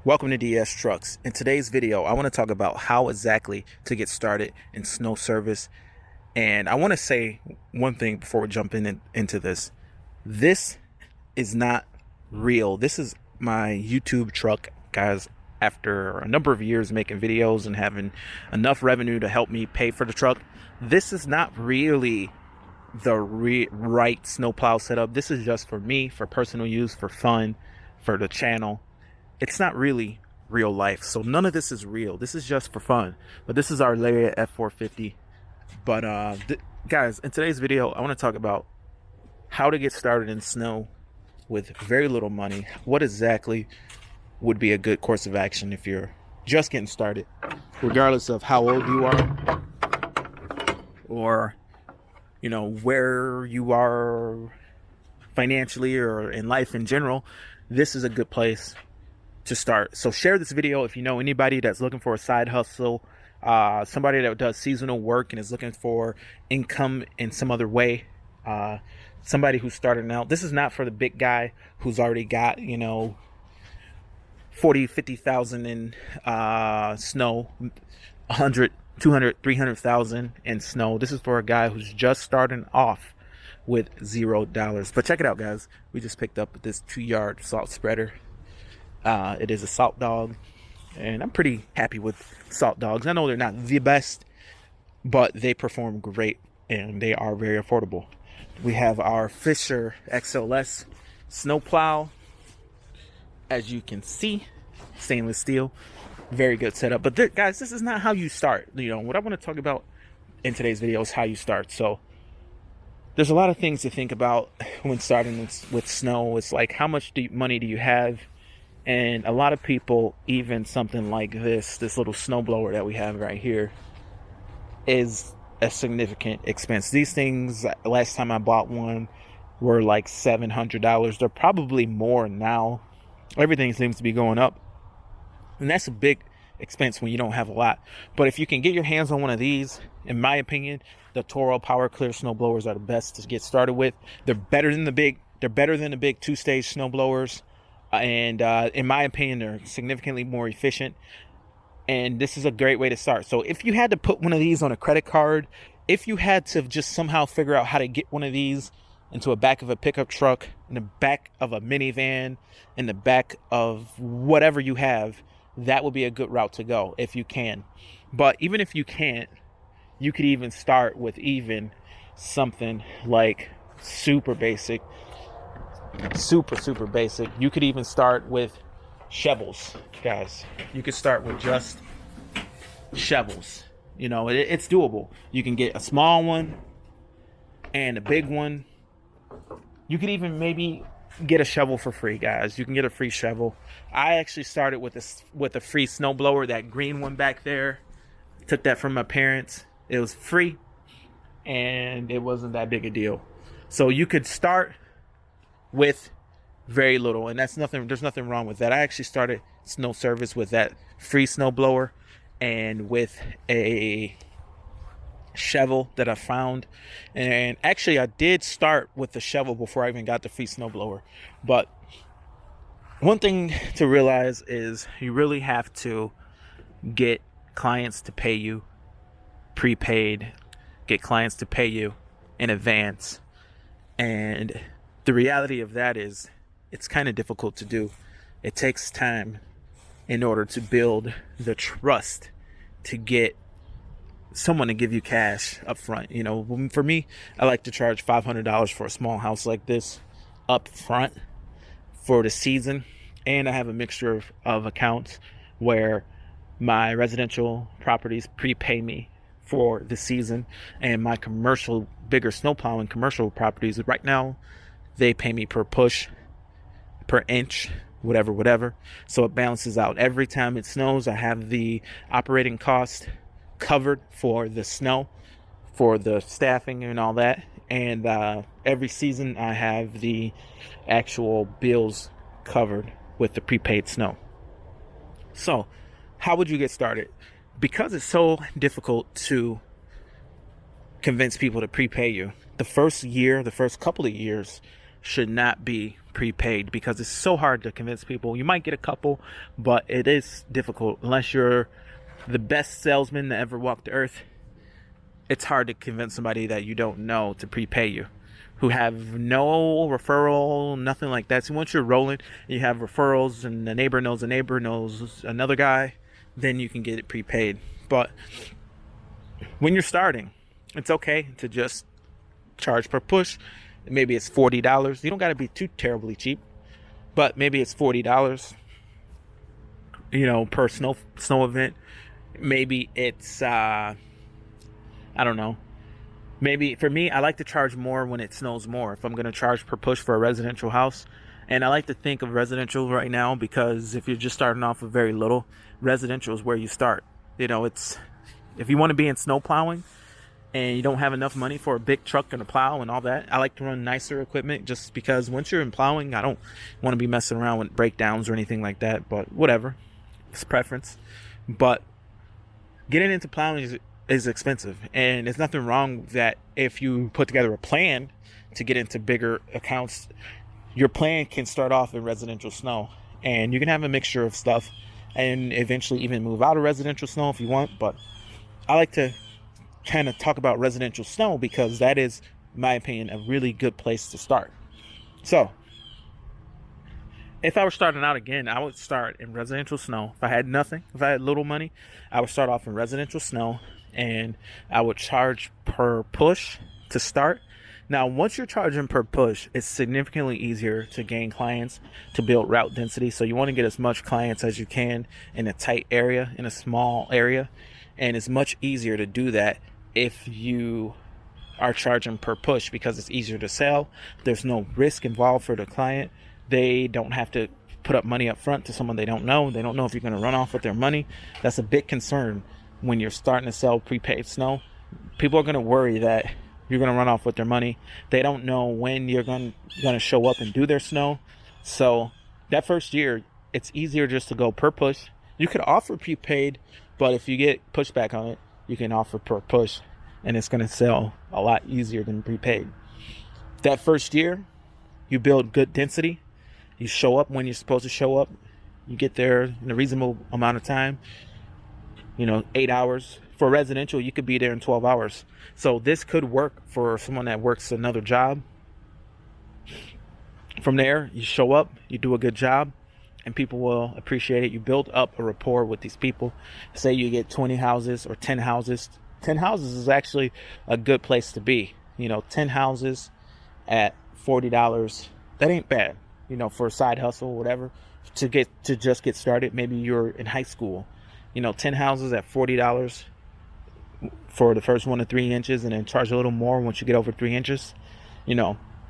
Welcome to DS Trucks. In today's video, I want to talk about how exactly to get started in snow service. And I want to say one thing before we jump into this. This is not real. This is my YouTube truck, guys. After a number of years making videos and having enough revenue to help me pay for the truck, this is not really the right snowplow setup. This is just for me, for personal use, for fun, for the channel. It's not really real life, so none of this is real. This is just for fun. But this is our Lariat F450. But guys, in today's video, I want to talk about how to get started in snow with very little money. What exactly would be a good course of action if you're just getting started, regardless of how old you are or where you are financially or in life in general. This is a good place to start. So share this video if you know anybody that's looking for a side hustle, somebody that does seasonal work and is looking for income in some other way, somebody who's starting out. This is not for the big guy who's already got 40, 50,000 in snow, 100, 200, 300,000 in snow. This is for a guy who's just starting off with $0. But check it out, guys. We just picked up this 2-yard salt spreader. It is a Salt Dog, and I'm pretty happy with Salt Dogs. I know they're not the best, but they perform great and they are very affordable. We have our Fisher XLS snowplow. As you can see, stainless steel, very good setup. But guys, this is not how you start. What I want to talk about in today's video is how you start. So there's a lot of things to think about when starting with snow. It's like, how much money do you have? And a lot of people, even something like this little snowblower that we have right here, is a significant expense. These things, last time I bought one, were like $700. They're probably more now. Everything seems to be going up, and that's a big expense when you don't have a lot. But if you can get your hands on one of these, in my opinion, the Toro Power Clear snowblowers are the best to get started with. They're better than the big 2-stage snowblowers. And in my opinion, they're significantly more efficient. And this is a great way to start. So if you had to put one of these on a credit card, if you had to just somehow figure out how to get one of these into a back of a pickup truck, in the back of a minivan, in the back of whatever you have, that would be a good route to go if you can. But even if you can't, you could even start with even something like super basic. Super basic. You could even start with shovels, guys. You could start with just shovels. It's doable. You can get a small one and a big one. You could even maybe get a shovel for free, guys. You can get a free shovel. I actually started with a free snowblower, that green one back there. Took that from my parents. It was free and it wasn't that big a deal. So you could start with very little, and there's nothing wrong with that. I actually started snow service with that free snowblower and with a shovel that I found. And actually I did start with the shovel before I even got the free snowblower. But one thing to realize is you really have to get clients to pay you prepaid, get clients to pay you in advance. And the reality of that is it's kind of difficult to do. It takes time in order to build the trust to get someone to give you cash up front. For me, I like to charge $500 for a small house like this up front for the season. And I have a mixture of accounts where my residential properties prepay me for the season, and my commercial, bigger snowplowing commercial properties, right now, they pay me per push, per inch, whatever. So it balances out. Every time it snows, I have the operating cost covered for the snow, for the staffing and all that. And every season, I have the actual bills covered with the prepaid snow. So how would you get started? Because it's so difficult to convince people to prepay you, the first couple of years, should not be prepaid, because it's so hard to convince people. You might get a couple, but it is difficult unless you're the best salesman that ever walked the earth. It's hard to convince somebody that you don't know to prepay you, who have no referral, nothing like that. So once you're rolling, you have referrals, and the neighbor knows another guy, then you can get it prepaid. But when you're starting, it's okay to just charge per push. Maybe it's $40. You don't got to be too terribly cheap, but maybe it's $40, per snow event. Maybe it's I don't know. Maybe for me, I like to charge more when it snows more. If I'm going to charge per push for a residential house, and I like to think of residential right now, because if you're just starting off with very little, residential is where you start. It's, if you want to be in snow plowing and you don't have enough money for a big truck and a plow and all that, I like to run nicer equipment, just because once you're in plowing, I don't want to be messing around with breakdowns or anything like that. But whatever, it's preference. But getting into plowing is expensive, and there's nothing wrong with that. If you put together a plan to get into bigger accounts, your plan can start off in residential snow, and you can have a mixture of stuff and eventually even move out of residential snow if you want. But I like to kind of talk about residential snow because that is, in my opinion, a really good place to start. So if I were starting out again, I would start in residential snow. If I had nothing, if I had little money, I would start off in residential snow, and I would charge per push to start. Now, once you're charging per push, it's significantly easier to gain clients, to build route density. So you want to get as much clients as you can in a tight area, in a small area. And it's much easier to do that if you are charging per push, because it's easier to sell. There's no risk involved for the client. They don't have to put up money up front to someone they don't know. They don't know if you're going to run off with their money. That's a big concern when you're starting to sell prepaid snow. People are going to worry that you're going to run off with their money. They don't know when you're going to show up and do their snow. So that first year, it's easier just to go per push. You could offer prepaid, but if you get pushback on it, you can offer per push, and it's going to sell a lot easier than prepaid. That first year, you build good density. You show up when you're supposed to show up. You get there in a reasonable amount of time. 8 hours. For residential, you could be there in 12 hours. So this could work for someone that works another job. From there, you show up, you do a good job, and people will appreciate it. You build up a rapport with these people. Say you get 20 houses or 10 houses. 10 houses is actually a good place to be. 10 houses at $40. That ain't bad, for a side hustle, whatever, to just get started. Maybe you're in high school. 10 houses at $40 for the first 1 to 3 inches, and then charge a little more once you get over 3 inches.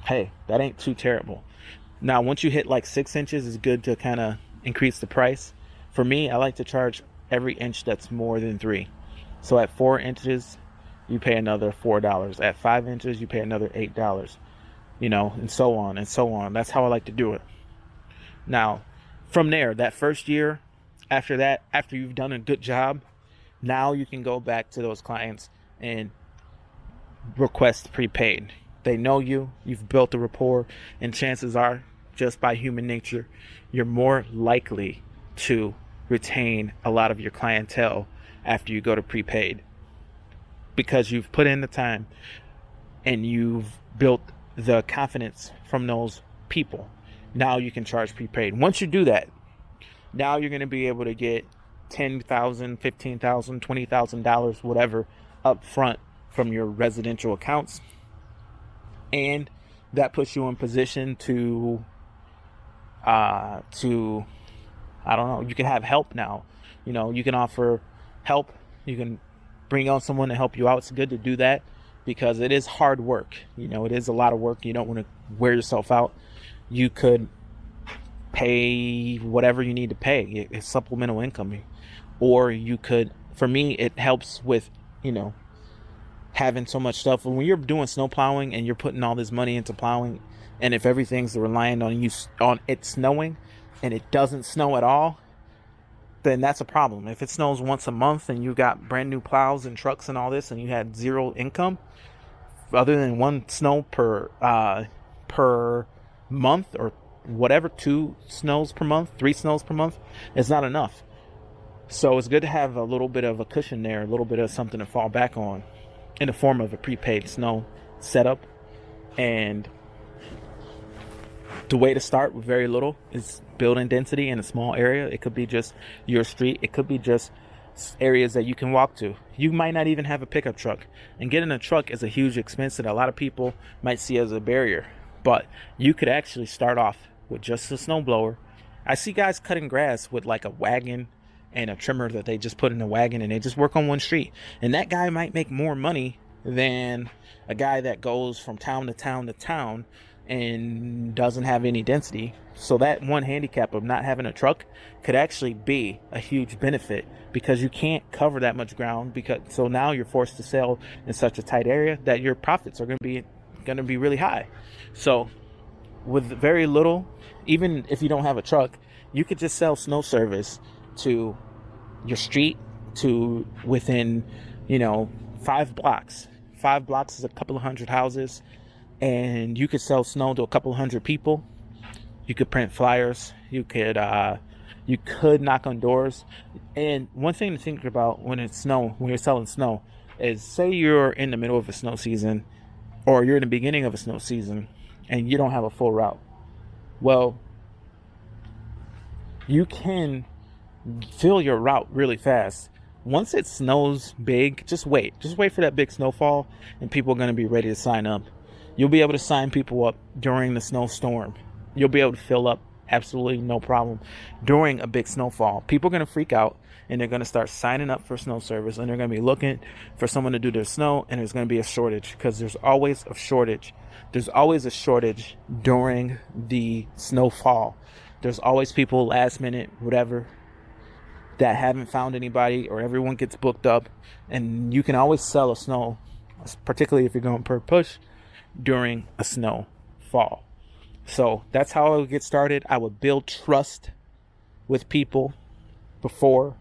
Hey, that ain't too terrible. Now, once you hit like 6 inches, it's good to kind of increase the price. For me, I like to charge every inch that's more than 3. So at 4 inches, you pay another $4. At 5 inches, you pay another $8. And so on and so on. That's how I like to do it. Now, from there, that first year, after that, after you've done a good job, now you can go back to those clients and request prepaid. They know you, you've built a rapport, and chances are, just by human nature, you're more likely to retain a lot of your clientele after you go to prepaid, because you've put in the time and you've built the confidence from those people. Now you can charge prepaid. Once you do that, now you're going to be able to get $10,000, $15,000, $20,000, whatever, up front from your residential accounts. And that puts you in position to I don't know, you can have help now. You can offer help. You can bring on someone to help you out. It's good to do that because it is hard work. It is a lot of work. You don't want to wear yourself out. You could pay whatever you need to pay. It's supplemental income. Or you could, for me, it helps with, having so much stuff. When you're doing snow plowing and you're putting all this money into plowing, and if everything's reliant on it snowing and it doesn't snow at all, then that's a problem. If it snows once a month and you got brand new plows and trucks and all this, and you had zero income other than one snow per month or whatever, 2 snows per month, 3 snows per month, is not enough. So it's good to have a little bit of a cushion there, a little bit of something to fall back on in the form of a prepaid snow setup. And the way to start with very little is building density in a small area. It could be just your street. It could be just areas that you can walk to. You might not even have a pickup truck, and getting a truck is a huge expense that a lot of people might see as a barrier. But you could actually start off with just a snowblower. I see guys cutting grass with like a wagon and a trimmer that they just put in a wagon, and they just work on one street. And that guy might make more money than a guy that goes from town to town to town and doesn't have any density. So that one handicap of not having a truck could actually be a huge benefit, because you can't cover that much ground, because so now you're forced to sell in such a tight area that your profits are going to be really high. So with very little, even if you don't have a truck, you could just sell snow service to your street, to within 5 blocks. 5 blocks is a couple of hundred houses, and you could sell snow to a couple of hundred people. You could print flyers. You could knock on doors. And one thing to think about when you're selling snow, is say you're in the middle of a snow season, or you're in the beginning of a snow season, and you don't have a full route. Well, you can fill your route really fast. Once it snows big, just wait for that big snowfall, and people are going to be ready to sign up. You'll be able to sign people up during the snowstorm. You'll be able to fill up absolutely no problem during a big snowfall. People are going to freak out, and they're going to start signing up for snow service, and they're going to be looking for someone to do their snow, and there's going to be a shortage, because there's always a shortage. There's always a shortage during the snowfall. There's always people last minute, whatever, that haven't found anybody, or everyone gets booked up, and you can always sell a snow, particularly if you're going per push, during a snowfall. So that's how I would get started. I would build trust with people before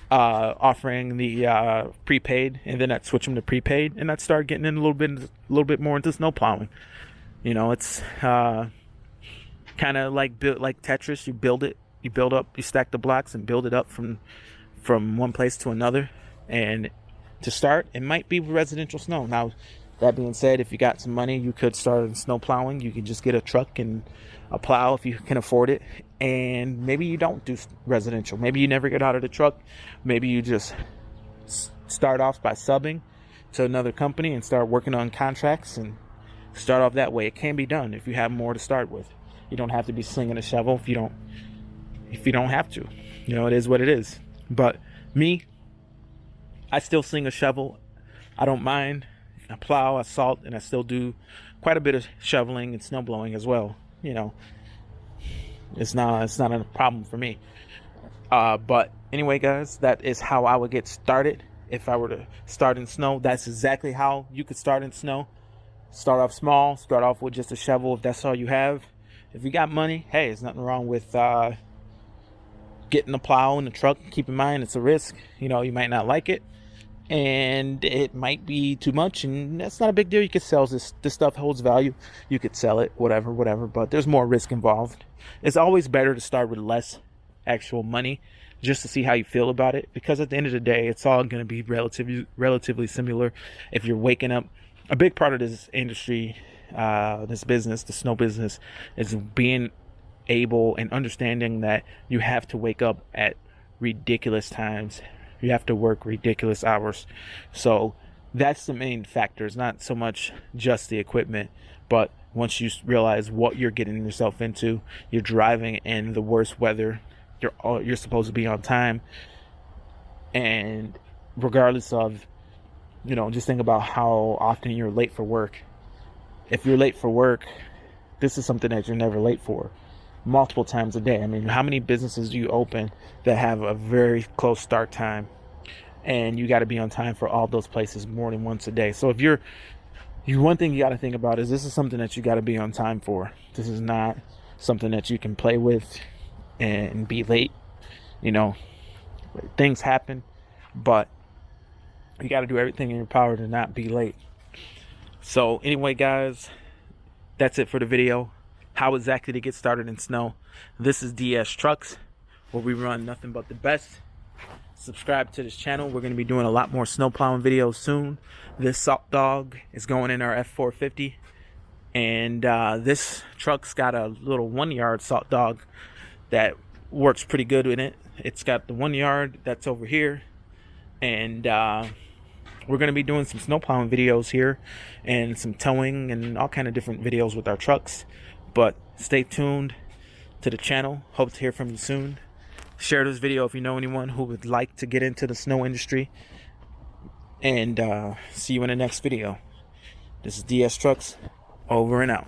offering the prepaid, and then I'd switch them to prepaid, and I'd start getting in a little bit more into snow plowing. It's kind of like Tetris. You build it, you build up, you stack the blocks and build it up from one place to another. And to start, it might be residential snow. Now, that being said, if you got some money, you could start in snow plowing. You can just get a truck and a plow if you can afford it. And maybe you don't do residential. Maybe you never get out of the truck. Maybe you just start off by subbing to another company and start working on contracts and start off that way. It can be done if you have more to start with. You don't have to be slinging a shovel if you don't have to. It is what it is. But me, I still sling a shovel. I don't mind. I plow, I salt, and I still do quite a bit of shoveling and snow blowing as well. It's not a problem for me. But anyway, guys, that is how I would get started if I were to start in snow. That's exactly how you could start in snow. Start off small. Start off with just a shovel if that's all you have. If you got money, hey, there's nothing wrong with getting a plow in the truck. Keep in mind, it's a risk. You might not like it, and it might be too much, and that's not a big deal. You could sell this stuff holds value. You could sell it, whatever, but there's more risk involved. It's always better to start with less actual money, just to see how you feel about it, because at the end of the day, it's all going to be relatively similar. If you're waking up, a big part of this industry, this business, the snow business, is being able and understanding that you have to wake up at ridiculous times. You have to work ridiculous hours. So that's the main factor. It's not so much just the equipment, but once you realize what you're getting yourself into, you're driving in the worst weather. You're supposed to be on time, and regardless of, just think about how often you're late for work. If you're late for work, this is something that you're never late for. Multiple times a day. I mean, how many businesses do you open that have a very close start time, and you got to be on time for all those places more than once a day? So if you're one thing you got to think about is, this is something that you got to be on time for. This is not something that you can play with and be late. Things happen, but you got to do everything in your power to not be late. So anyway, guys, that's it for the video. how exactly to get started in snow. This is DS Trucks, where we run nothing but the best. Subscribe to this channel. We're going to be doing a lot more snow plowing videos soon. This salt dog is going in our F450, and this truck's got a little 1 yard salt dog that works pretty good with it. It's got the 1 yard that's over here, and we're going to be doing some snow plowing videos here and some towing and all kind of different videos with our trucks. But stay tuned to the channel. Hope to hear from you soon. Share this video if you know anyone who would like to get into the snow industry. And see you in the next video. This is DS Trucks, over and out.